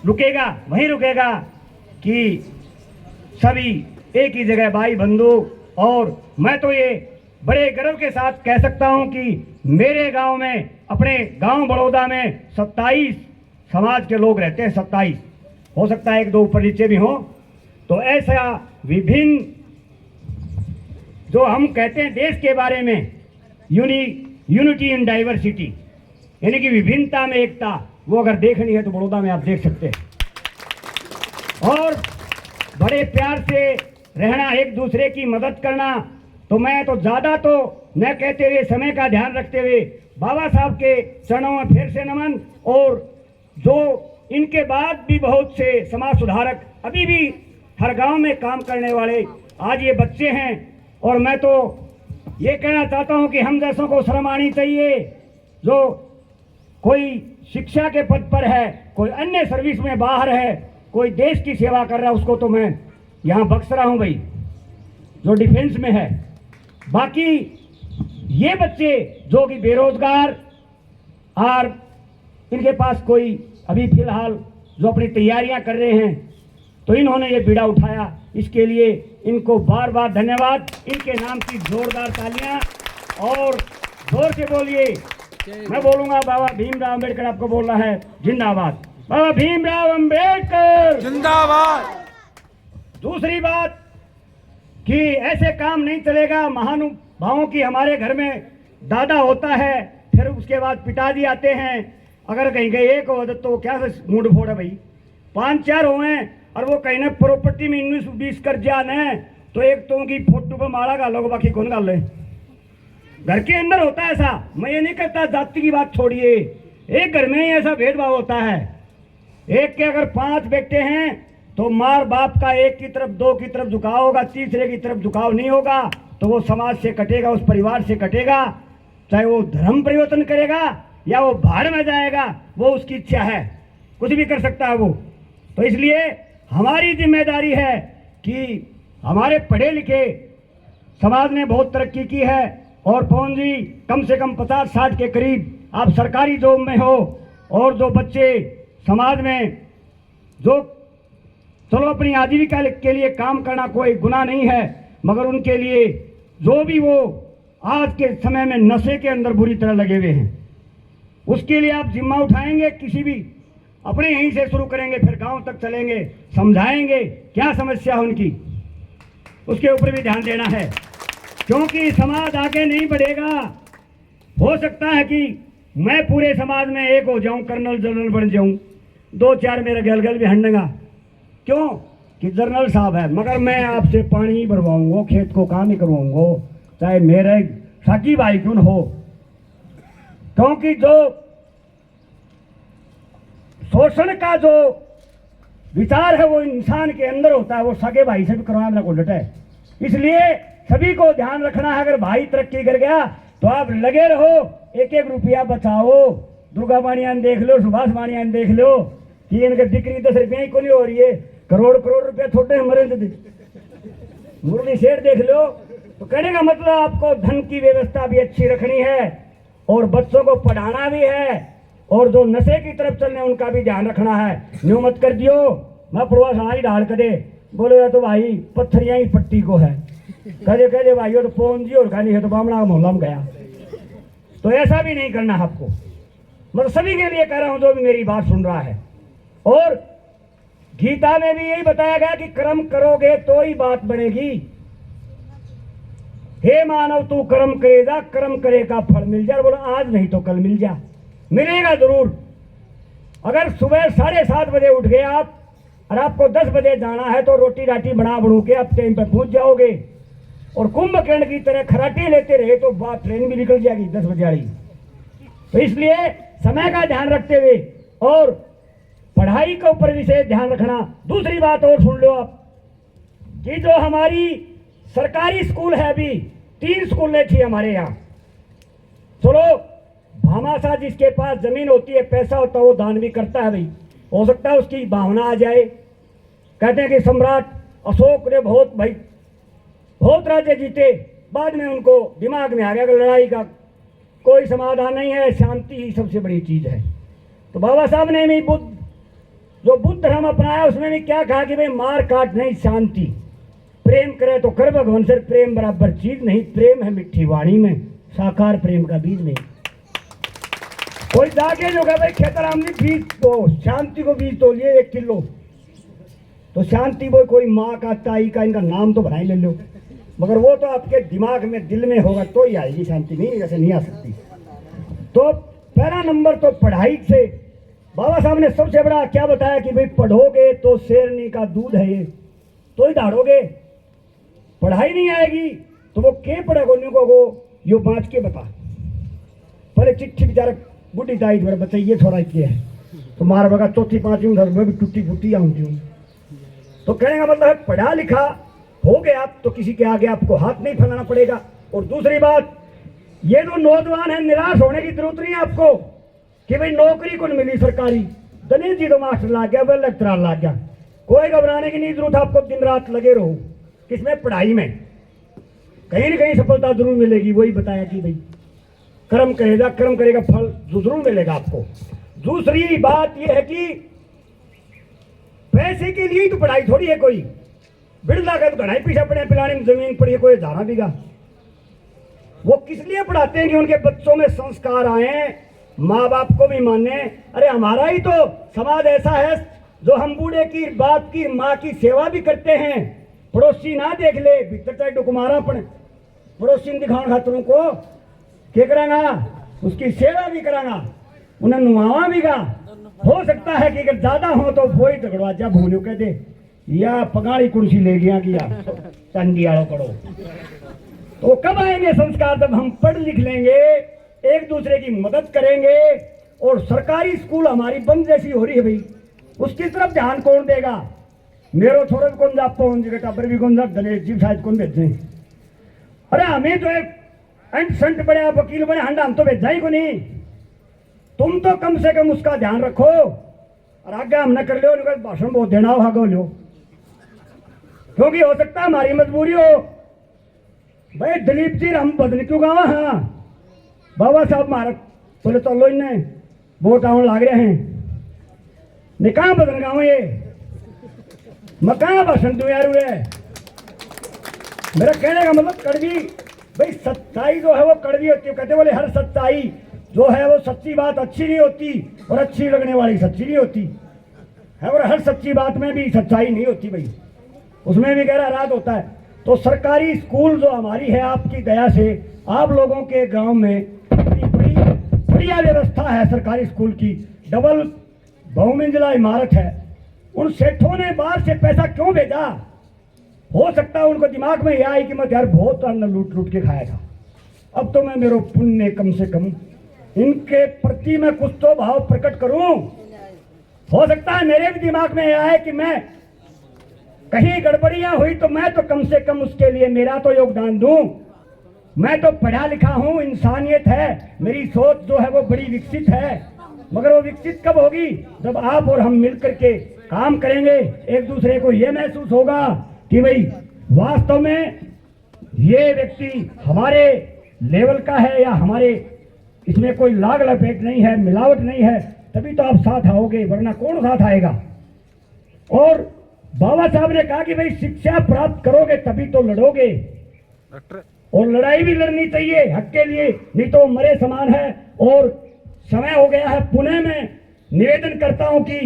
रुकेगा वहीं रुकेगा कि सभी एक ही जगह भाई बंधु। और मैं तो ये बड़े गर्व के साथ कह सकता हूं कि मेरे गांव में, अपने गांव बड़ौदा में 27 समाज के लोग रहते हैं। 27, हो सकता है एक दो ऊपर नीचे भी हो। तो ऐसा विभिन्न, जो हम कहते हैं देश के बारे में यूनिटी इन डाइवर्सिटी, यानी कि विभिन्नता में एकता, वो अगर देखनी है तो बड़ौदा में आप देख सकते हैं। और बड़े प्यार से रहना, एक दूसरे की मदद करना। तो मैं तो ज़्यादा तो न कहते हुए, समय का ध्यान रखते हुए बाबा साहब के चरणों में फिर से नमन। और जो इनके बाद भी बहुत से समाज सुधारक अभी भी हर गांव में काम करने वाले आज ये बच्चे हैं। और मैं तो ये कहना चाहता हूं कि हम जैसों को शर्म आनी चाहिए। जो कोई शिक्षा के पद पर है, कोई अन्य सर्विस में बाहर है, कोई देश की सेवा कर रहा है, उसको तो मैं यहाँ बख्श रहा हूँ भाई, जो डिफेंस में है। बाकी ये बच्चे जो कि बेरोजगार और इनके पास कोई अभी फिलहाल जो अपनी तैयारियां कर रहे हैं, तो इन्होंने ये बीड़ा उठाया, इसके लिए इनको बार बार धन्यवाद। इनके नाम की जोरदार तालियां और जोर से बोलिए। मैं बोलूंगा बाबा भीमराव अम्बेडकर आपको बोलना है जिंदाबाद। बाबा भीमराव अम्बेडकर जिंदाबाद। दूसरी बात कि ऐसे काम नहीं चलेगा। महानुभावों की हमारे घर में दादा होता है, फिर उसके बाद पिताजी आते हैं। अगर कहीं गए एक हो तो क्या मूड फोड़ है भाई, 5-4 हुए और वो कहीं ना प्रॉपर्टी में 19-20 कर जान है, तो एक तो की फोटो पर मारा गालो, बाकी कौन गाल ले। घर के अंदर होता है ऐसा। मैं ये नहीं कहता जाति की बात छोड़िए, एक घर में ही ऐसा भेदभाव होता है। एक के अगर 5 बेटे हैं तो मार बाप का एक की तरफ, 2 की तरफ झुकाव होगा, तीसरे की तरफ झुकाव नहीं होगा, तो वो समाज से कटेगा, उस परिवार से कटेगा। चाहे वो धर्म परिवर्तन करेगा या वो भाड़ में जाएगा, वो उसकी इच्छा है, कुछ भी कर सकता है वो। तो इसलिए हमारी जिम्मेदारी है कि हमारे पढ़े लिखे समाज ने बहुत तरक्की की है। और पवन जी कम से कम 50-60 के करीब आप सरकारी जॉब में हो, और जो बच्चे समाज में जो, चलो अपनी आजीविका के लिए काम करना कोई गुनाह नहीं है, मगर उनके लिए जो भी वो आज के समय में नशे के अंदर बुरी तरह लगे हुए हैं, उसके लिए आप जिम्मा उठाएंगे। किसी भी अपने यहीं से शुरू करेंगे, फिर गांव तक चलेंगे, समझाएंगे क्या समस्या है उनकी, उसके ऊपर भी ध्यान देना है। क्योंकि समाज आगे नहीं बढ़ेगा। हो सकता है कि मैं पूरे समाज में एक हो जाऊं, कर्नल जनरल बन जाऊं, 2-4 मेरे गलगल भी हंडेगा, क्यों कि जनरल साहब है, मगर मैं आपसे पानी ही भरवाऊंगा, खेत को काम ही करवाऊंगा, चाहे मेरे साकी भाई क्यों हो। क्योंकि जो शोषण का जो विचार है वो इंसान के अंदर होता है, वो सगे भाई से भी करवाना को डटे। इसलिए सभी को ध्यान रखना है, अगर भाई तरक्की कर गया तो आप लगे रहो, 1-1 रुपया बचाओ। दुर्गा मानियान देख लो, सुभाष मानियान देख लो कि इनके बिक्री 10 रुपया ही को नहीं हो रही है, करोड़ रुपया छोटे हमारे। मुरली शेर देख लो। तो कहने का मतलब आपको धन की व्यवस्था भी अच्छी रखनी है, और बच्चों को पढ़ाना भी है, और जो नशे की तरफ चलने उनका भी ध्यान रखना है। न्यू मत कर दियो, मैं प्रवास हमारी ढाल करे बोले तो भाई पत्थरिया ही पट्टी को है, कहे भाई तो पौन जी और खानी है तो बामणा मोहल्ला में गया। तो ऐसा भी नहीं करना आपको। मतलब सभी के लिए कह रहा हूं जो भी मेरी बात सुन रहा है। और गीता में भी यही बताया गया कि कर्म करोगे तो ही बात बनेगी। हे मानव तू कर्म करेगा, कर्म करेगा फल मिल जाए। बोला आज नहीं तो कल मिल जा, मिलेगा जरूर। अगर सुबह 7:30 बजे उठ गए आप और आपको 10 बजे जाना है तो रोटी राटी बना के आप टाइम पे पहुंच जाओगे। और कुंभकर्ण की तरह खराटे लेते रहे तो बात ट्रेन भी निकल जाएगी 10 बजे वाली। तो इसलिए समय का ध्यान रखते हुए और पढ़ाई के ऊपर विशेष ध्यान रखना। दूसरी बात और सुन लो आप कि जो हमारी सरकारी स्कूल है, अभी 3 स्कूलें थी हमारे यहाँ। चलो भामाशाह जिसके पास जमीन होती है, पैसा होता है, वो दान भी करता है भाई। हो सकता है उसकी भावना आ जाए। कहते हैं कि सम्राट अशोक ने बहुत राज्य जीते, बाद में उनको दिमाग में आ गया कि लड़ाई का कोई समाधान नहीं है, शांति ही सबसे बड़ी चीज है। तो बाबा साहब ने भी बुद्ध जो बुद्ध धर्म अपनाया उसमें भी क्या कहा कि भाई मार काट नहीं, शांति, प्रेम करे तो कर भगवान से, प्रेम बराबर चीज नहीं, प्रेम है मिट्टी वाणी में, साकार प्रेम का बीज नहीं। कोई जाके जो कहे भाई खेतराम ने बीज तो शांति को बीज तो लिए 1 किलो, तो शांति वो कोई माँ का ताई का इनका नाम तो बनाई ले लो, मगर वो तो आपके दिमाग में दिल में होगा तो ही आएगी शांति, नहीं ऐसे नहीं आ सकती। तो पहला नंबर तो पढ़ाई से बाबा साहब ने सबसे बड़ा क्या बताया कि भाई पढ़ोगे तो शेरनी का दूध है ये, तो ही दौड़ोगे। पढ़ाई नहीं आएगी तो वो के पढ़ेगो न्यू को यो बांट के बता, पहले चिट्ठी बेचारा बुढ़ी दाई मेरे बच्चे ये थोड़ा किया है तो मार बगा 4वीं 5वीं घर में भी टूटी फूटी आऊंगी हूँ। तो कहने का मतलब है पढ़ा लिखा हो गया तो किसी के आगे आपको हाथ नहीं फैलाना पड़ेगा। और दूसरी बात, ये जो नौजवान है निराश होने की जरूरत नहीं है आपको कि भाई नौकरी को नहीं मिली सरकारी, गणेश जी तो मास्टर लाग गया, वह लेक्चरार लाग गया, कोई घबराने की नहीं जरूरत। आपको दिन रात लगे रहो किसमें, पढ़ाई में, कहीं न कहीं सफलता जरूर मिलेगी। वही बताया कि भाई कर्म करेगा, कर्म करेगा फल जरूर मिलेगा आपको। दूसरी बात यह है कि पैसे के लिए तो पढ़ाई थोड़ी है, कोई बिरला का तो घड़ाई पीछा पड़े पिलाने में जमीन पड़ी है, कोई 10 बीघा। वो किस लिए पढ़ाते हैं कि उनके बच्चों में संस्कार आए, माँ बाप को भी माने। अरे हमारा ही तो समाज ऐसा है जो हम बूढ़े की बाप की माँ की सेवा भी करते हैं, पड़ोसी ना देख ले भीतर चाहे डुकुमारा पड़े, पड़ोसी दिखाओ खातरों को क्या करांगा, उसकी सेवा भी करांगा, उन्हें नुआवा भी गा। हो सकता है कि अगर ज्यादा हो तो वो ही दरवाजा भूलो कह दे या पगाड़ी कुर्सी ले गया किया चंडी आड़ो करो। तो कब आएंगे संस्कार, जब हम पढ़ लिख लेंगे, एक दूसरे की मदद करेंगे। और सरकारी स्कूल हमारी बंद जैसी हो रही है भाई, उसकी तरफ ध्यान कौन देगा। मेरो छोरे कौन जा जगह टाबर भी कौन जा, गणेश जी शायद कौन भेजे। अरे हमें तो एक अंट संट बने वकील बने हंडा, हम तो भेजा ही को नहीं। तुम तो कम से कम उसका ध्यान रखो और आगे हम न कर लो, भाषण बहुत देना हो आगे लो, क्योंकि हो सकता है हमारी मजबूरी हो। भाई दिलीप जी हम बदल क्यों गावा, हाँ बाबा साहब मारा बोले तो लो इन्हें वोट आने लाग रहे हैं, निकाह बदल गाँव ये मैं कहाँ भाषण दूं यार। मेरा कहने का मतलब कड़वी भाई सच्चाई जो है वो कड़वी होती है। कहते बोले हर सच्चाई जो है वो सच्ची बात अच्छी नहीं होती और अच्छी लगने वाली सच्ची नहीं होती है, और हर सच्ची बात में भी सच्चाई नहीं होती भाई, उसमें भी गहरा राज होता है। तो सरकारी स्कूल जो हमारी है आपकी दया से, आप लोगों के गांव में बड़ी बढ़िया व्यवस्था है सरकारी स्कूल की, डबल बहुमंजिला इमारत है। उन सेठों ने बाहर से पैसा क्यों भेजा, हो सकता है उनको दिमाग में यह आई कि मैं यार बहुत अन्न लूट लूट के खाया था, अब तो मैं मेरे पुण्य कम से कम इनके प्रति मैं कुछ तो भाव प्रकट करूं। हो सकता है मेरे भी दिमाग में यह आए कि मैं कहीं गड़बड़ियां हुई तो मैं तो कम से कम उसके लिए मेरा तो योगदान दूं। मैं तो पढ़ा लिखा हूं, इंसानियत है, मेरी सोच जो है वो बड़ी विकसित है, मगर वो विकसित कब होगी, जब आप और हम मिलकर के काम करेंगे। एक दूसरे को ये महसूस होगा कि भाई वास्तव में ये व्यक्ति हमारे लेवल का है या हमारे इसमें कोई लाग लपेट नहीं है, मिलावट नहीं है, तभी तो आप साथ आओगे, वरना कौन साथ आएगा। और बाबा साहब ने कहा कि भाई शिक्षा प्राप्त करोगे तभी तो लड़ोगे, और लड़ाई भी लड़नी चाहिए हक के लिए, नहीं तो मरे समान है। और समय हो गया है, पुणे में निवेदन करता हूं कि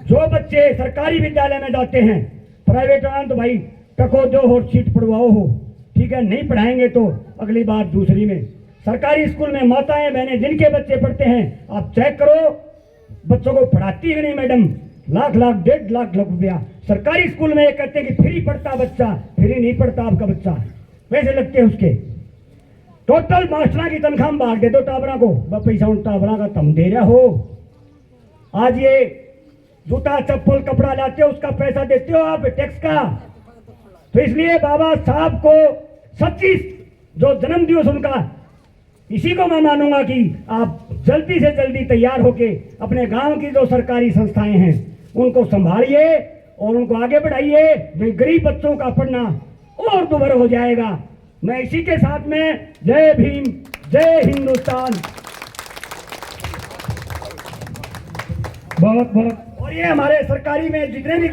जो बच्चे सरकारी विद्यालय में जाते हैं, प्राइवेट तो भाई टको दो और सीट पढ़वाओ हो, ठीक है, नहीं पढ़ाएंगे तो अगली बार दूसरी में। सरकारी स्कूल में माताएं बहनें जिनके बच्चे पढ़ते हैं, आप चेक करो बच्चों को पढ़ाती है नहीं मैडम, लाख लाख 1.5 लाख रुपया सरकारी स्कूल में। ये कहते हैं कि फ्री पढ़ता बच्चा, फ्री नहीं पढ़ता आपका बच्चा, पैसे लगते हैं उसके। टोटल मास्टरों की तनख्वाह बांट दे दो टाबरा को, पैसा उन टाबरा का तुम दे रहे हो। आज ये जूता चप्पल कपड़ा लाते हो उसका पैसा देते हो आप टैक्स का। तो इसलिए बाबा साहब को सच्ची जो जन्म दिवस उनका, इसी को मैं मानूंगा कि आप जल्दी से जल्दी तैयार होके अपने गांव की जो सरकारी संस्थाएं हैं उनको संभालिए और उनको आगे बढ़ाइए। गरीब बच्चों का पढ़ना और दुभर हो जाएगा। मैं इसी के साथ में जय भीम, जय हिंदुस्तान। बहुत बहुत। और ये हमारे सरकारी में जितने भी